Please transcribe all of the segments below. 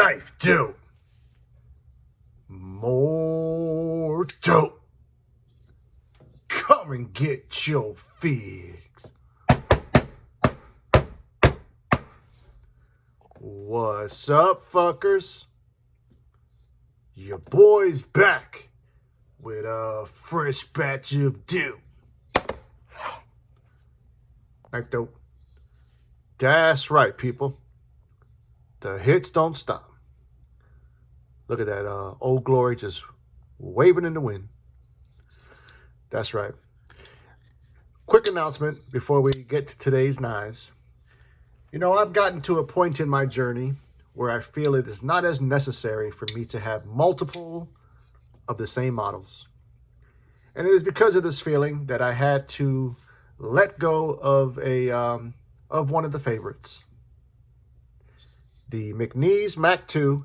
KnifeDope. More dope. Come and get your fix. What's up, fuckers? Your boy's back with a fresh batch of dope. KnifeDope. That's right, people. The hits don't stop. Look at that Old Glory just waving in the wind. That's right. Quick announcement before we get to today's knives. You know, I've gotten to a point in my journey where I feel it is not as necessary for me to have multiple of the same models. And it is because of this feeling that I had to let go of one of the favorites. The McNeese Mac 2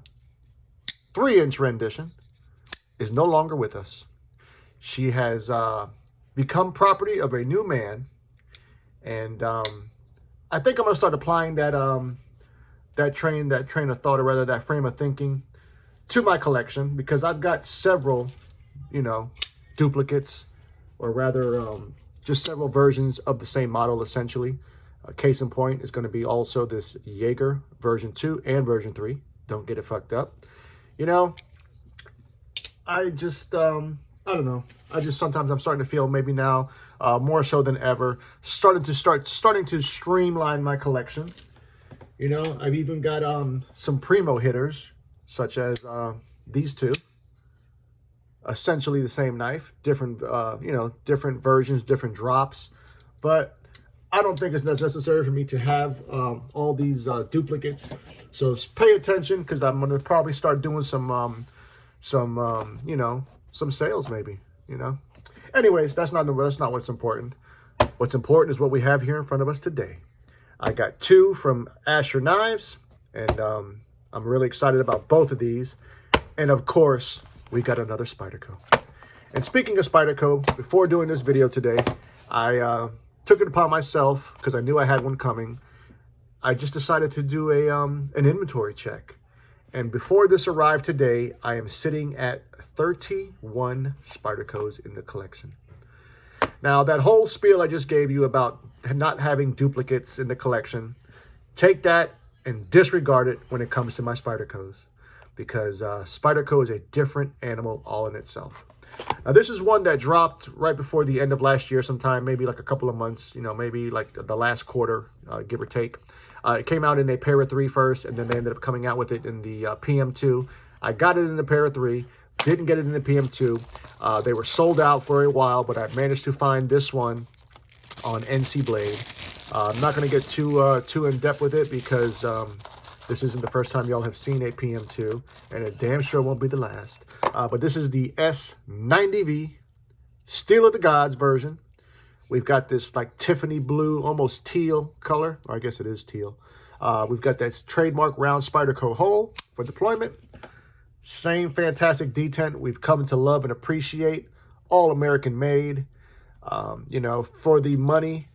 3-inch rendition is no longer with us. She has become property of a new man, and I think I'm gonna start applying that train of thought, or rather that frame of thinking, to my collection, because I've got several, duplicates, or rather just several versions of the same model, essentially. Case in point is going to be also this Jaeger version 2 and version 3. Don't get it fucked up. I just, I don't know. Sometimes I'm starting to feel maybe now, more so than ever, starting to streamline my collection. I've even got some primo hitters, such as these two. Essentially the same knife, different, different versions, different drops. But I don't think it's necessary for me to have all these duplicates. So pay attention, because I'm going to probably start doing some sales maybe, Anyways, that's not what's important. What's important is what we have here in front of us today. I got two from Asher Knives, and I'm really excited about both of these. And of course, we got another Spyderco. And speaking of Spyderco, before doing this video today, I took it upon myself, because I knew I had one coming. I just decided to do an inventory check. And before this arrived today, I am sitting at 31 Spydercos in the collection. Now, that whole spiel I just gave you about not having duplicates in the collection, take that and disregard it when it comes to my Spydercos, because Spyderco is a different animal all in itself. Now, this is one that dropped right before the end of last year sometime, maybe like a couple of months, maybe like the last quarter, give or take. It came out in a pair of 3 first, and then they ended up coming out with it in the PM2. I got it in the pair of 3, didn't get it in the PM2. They were sold out for a while, but I managed to find this one on NC Blade. I'm not going to get too in depth with it, because this isn't the first time y'all have seen a PM2, and it damn sure won't be the last. But this is the S90V Steel of the Gods version. We've got this like Tiffany blue, almost teal color, or I guess it is teal. We've got that trademark round Spyderco hole for deployment. Same fantastic detent we've come to love and appreciate. All American made. For the money,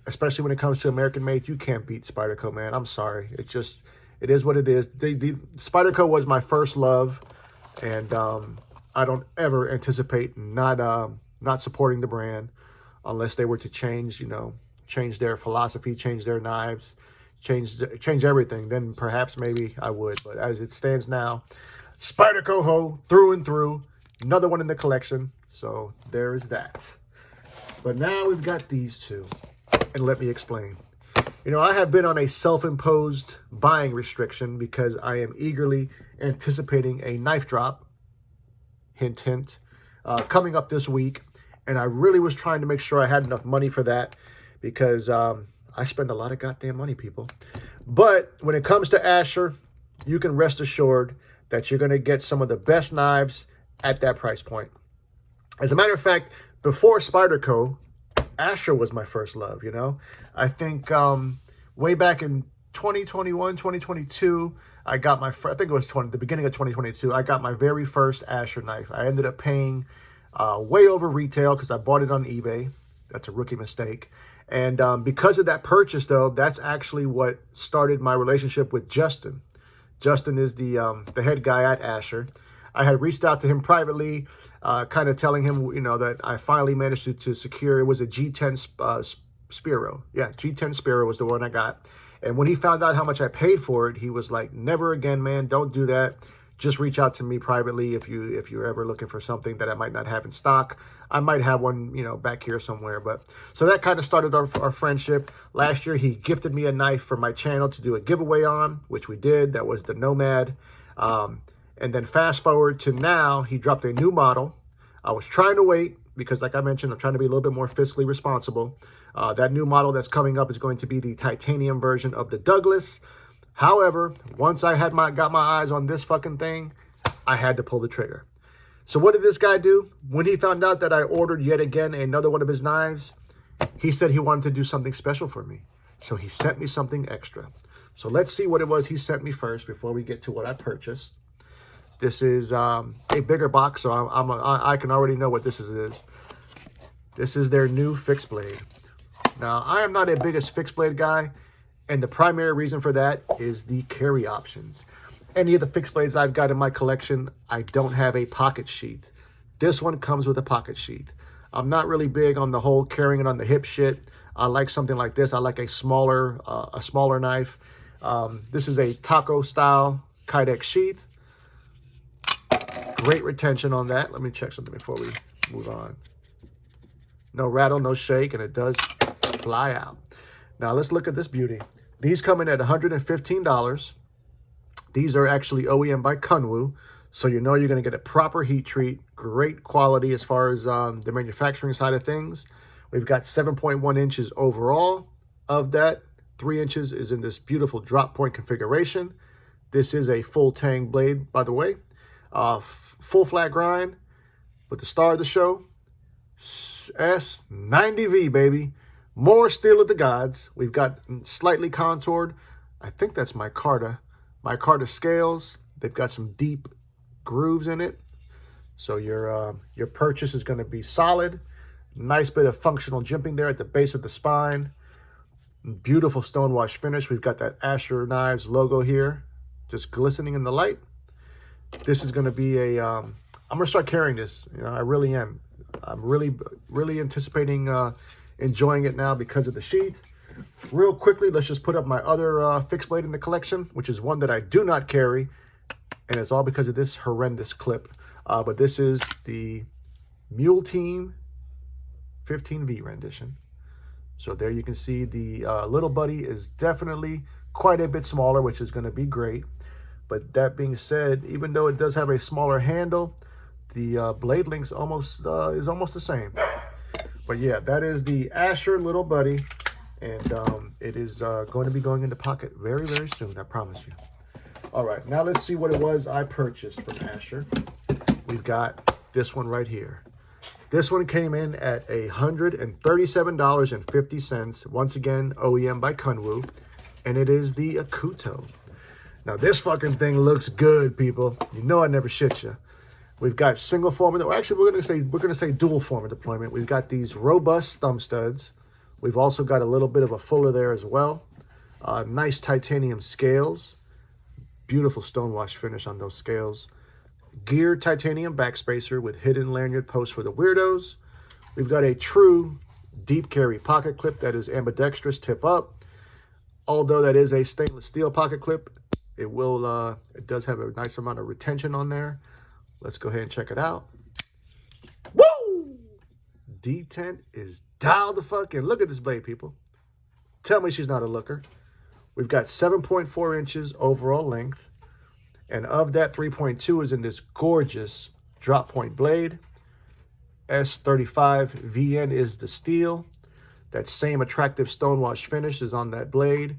especially when it comes to American made, you can't beat Spyderco, man. I'm sorry. It is what it is. The Spyderco was my first love, and I don't ever anticipate not supporting the brand unless they were to change their philosophy, change their knives, change everything. Then perhaps maybe I would. But as it stands now, Spyderco ho through and through. Another one in the collection. So there is that. But now we've got these two. And let me explain. I have been on a self-imposed buying restriction because I am eagerly anticipating a knife drop, hint, hint, coming up this week. And I really was trying to make sure I had enough money for that, because I spend a lot of goddamn money, people. But when it comes to Asher, you can rest assured that you're going to get some of the best knives at that price point. As a matter of fact, before Spyderco, Asher was my first love, I think way back in 2021, 2022, I got I think it was the beginning of 2022, I got my very first Asher knife. I ended up paying way over retail because I bought it on eBay. That's a rookie mistake. And because of that purchase, though, that's actually what started my relationship with Justin. Justin is the head guy at Asher. I had reached out to him privately, kind of telling him, you know, that I finally managed to secure, it was a G10 Spyderco. Yeah, G10 Spyderco was the one I got. And when he found out how much I paid for it, he was like, never again, man, don't do that. Just reach out to me privately if you're ever looking for something that I might not have in stock. I might have one, you know, back here somewhere. But so that kind of started our friendship. Last year, he gifted me a knife for my channel to do a giveaway on, which we did. That was the Nomad. And then fast forward to now, he dropped a new model. I was trying to wait because, like I mentioned, I'm trying to be a little bit more fiscally responsible. That new model that's coming up is going to be the titanium version of the Douglas. However, once I had got my eyes on this fucking thing, I had to pull the trigger. So what did this guy do? When he found out that I ordered yet again another one of his knives, he said he wanted to do something special for me. So he sent me something extra. So let's see what it was he sent me first before we get to what I purchased. This is a bigger box, so I can already know what this is. This is their new fixed blade. Now, I am not a biggest fixed blade guy, and the primary reason for that is the carry options. Any of the fixed blades I've got in my collection, I don't have a pocket sheath. This one comes with a pocket sheath. I'm not really big on the whole carrying it on the hip shit. I like something like this. I like a smaller knife. This is a taco style Kydex sheath. Great retention on that. Let me check something before we move on. No rattle, no shake, and it does fly out. Now let's look at this beauty. These come in at $115. These are actually OEM by Kunwu, so you know you're going to get a proper heat treat. Great quality as far as the manufacturing side of things. We've got 7.1 inches overall. Of that, 3 inches is in this beautiful drop point configuration. This is a full tang blade, by the way. Full flat grind with the star of the show. S90V, baby. More steel of the gods. We've got slightly contoured. I think that's micarta. Micarta scales. They've got some deep grooves in it. So your purchase is going to be solid. Nice bit of functional jimping there at the base of the spine. Beautiful stonewash finish. We've got that Asher Knives logo here, just glistening in the light. This is going to be a, I'm going to start carrying this. You know, I really am. I'm really anticipating enjoying it now because of the sheath. Real quickly, let's just put up my other fixed blade in the collection, which is one that I do not carry. And it's all because of this horrendous clip. But this is the Mule Team 15V rendition. So there you can see the little buddy is definitely quite a bit smaller, which is going to be great. But that being said, even though it does have a smaller handle, the blade length is almost the same. But yeah, that is the Asher little buddy, and it is going to be going into pocket very, very soon, I promise you. All right, now let's see what it was I purchased from Asher. We've got this one right here. This one came in at $137.50. Once again, OEM by Kunwu, and it is the Akuto. Now this fucking thing looks good, people. You know I never shit you. We've got single form, or actually we're gonna say dual form of deployment. We've got these robust thumb studs. We've also got a little bit of a fuller there as well. Nice titanium scales. Beautiful stonewash finish on those scales. Geared titanium backspacer with hidden lanyard posts for the weirdos. We've got a true deep carry pocket clip that is ambidextrous tip up. Although that is a stainless steel pocket clip, it does have a nice amount of retention on there. Let's go ahead and check it out. Woo! D10 is dialed the fuck in. Look at this blade, people. Tell me she's not a looker. We've got 7.4 inches overall length. And of that, 3.2 is in this gorgeous drop point blade. S35 VN is the steel. That same attractive stonewash finish is on that blade.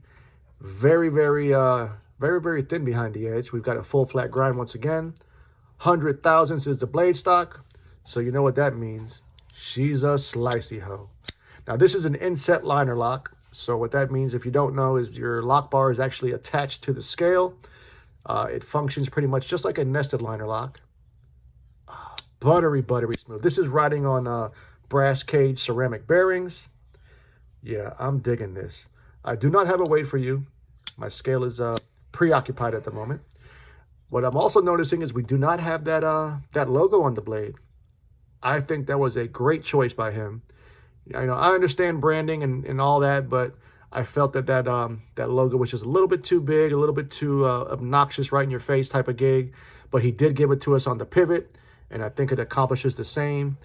Very, very thin behind the edge. We've got a full flat grind once again. 100 thousandths is the blade stock. So you know what that means. She's a slicey hoe. Now this is an inset liner lock. So what that means, if you don't know, is your lock bar is actually attached to the scale. It functions pretty much just like a nested liner lock. Buttery, buttery smooth. This is riding on brass cage ceramic bearings. Yeah, I'm digging this. I do not have a weight for you. My scale is preoccupied at the moment. What I'm also noticing is we do not have that logo on the blade. I think that was a great choice by him. I understand branding and all that, but I felt that logo was just a little bit too big, a little bit too obnoxious, right in your face type of gig. But he did give it to us on the pivot, and I think it accomplishes the same.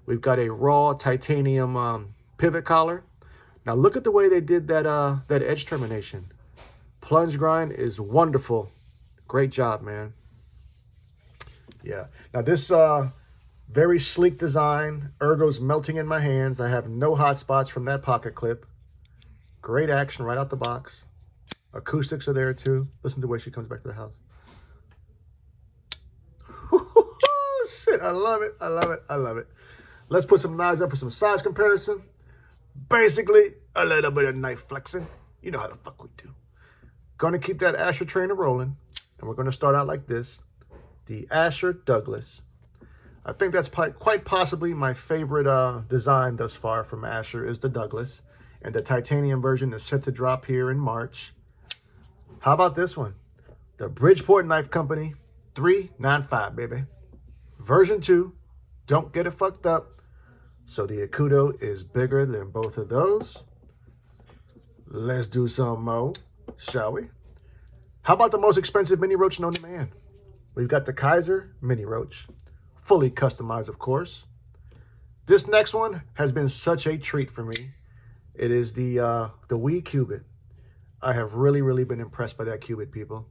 We've got a raw titanium pivot collar. Now look at the way they did that edge termination. Plunge grind is wonderful. Great job, man. Yeah. Now this very sleek design. Ergo's melting in my hands. I have no hot spots from that pocket clip. Great action right out the box. Acoustics are there too. Listen to the way she comes back to the house. Shit, I love it. I love it. I love it. Let's put some knives up for some size comparison. Basically, a little bit of knife flexing. You know how the fuck we do. Gonna keep that Asher trainer rolling. And we're gonna start out like this. The Asher Douglas. I think that's quite possibly my favorite design thus far from Asher is the Douglas. And the titanium version is set to drop here in March. How about this one? The Bridgeport Knife Company 395, baby. Version 2. Don't get it fucked up. So the Akuto is bigger than both of those. Let's do some more, shall we? How about the most expensive mini roach known to man? We've got the Kaiser mini roach. Fully customized, of course. This next one has been such a treat for me. It is the Wee Cubit. I have really been impressed by that Cubit, people.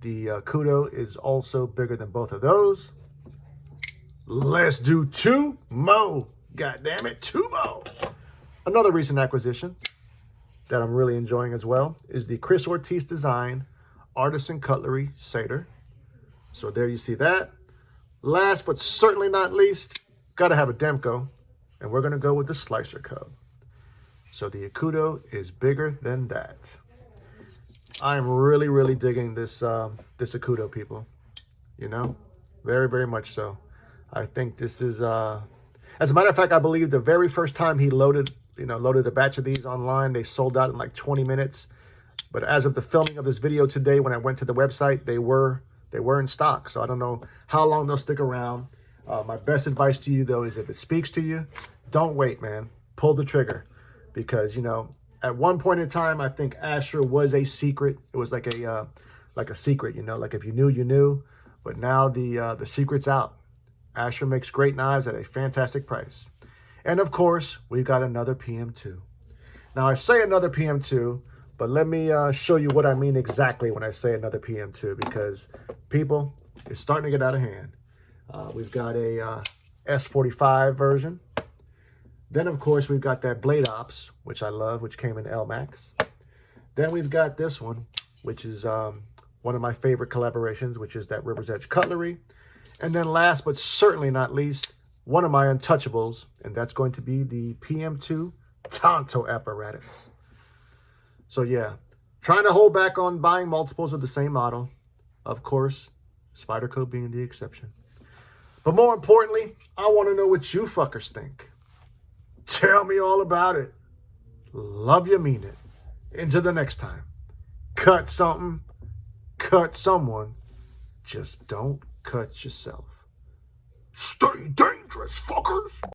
The Akuto is also bigger than both of those. Let's do two more. God damn it, two more. Another recent acquisition that I'm really enjoying as well is the Chris Ortiz design Artisan Cutlery Satyr. So there you see that. Last but certainly not least, gotta have a Demko, and we're gonna go with the Slicer Cub. So the Akuto is bigger than that. I'm really digging this this Akuto, people. You know, very much so. I think this is, as a matter of fact, I believe the very first time he loaded a batch of these online, they sold out in like 20 minutes. But as of the filming of this video today, when I went to the website, they were in stock. So I don't know how long they'll stick around. My best advice to you, though, is if it speaks to you, don't wait, man. Pull the trigger. Because, at one point in time, I think Asher was a secret. It was like a secret, like if you knew, you knew. But now the secret's out. Asher makes great knives at a fantastic price. And of course, we've got another PM2. Now I say another PM2, but let me show you what I mean exactly when I say another PM2, because people, it's starting to get out of hand. We've got a S45 version. Then of course, we've got that Blade Ops, which I love, which came in LMAX. Then we've got this one, which is one of my favorite collaborations, which is that River's Edge Cutlery. And then last but certainly not least, one of my untouchables, and that's going to be the PM2 Tonto apparatus. So yeah, trying to hold back on buying multiples of the same model. Of course, Spyderco being the exception. But more importantly, I want to know what you fuckers think. Tell me all about it. Love you, mean it. Until the next time. Cut something, cut someone. Just don't cut yourself. Stay dangerous, fuckers.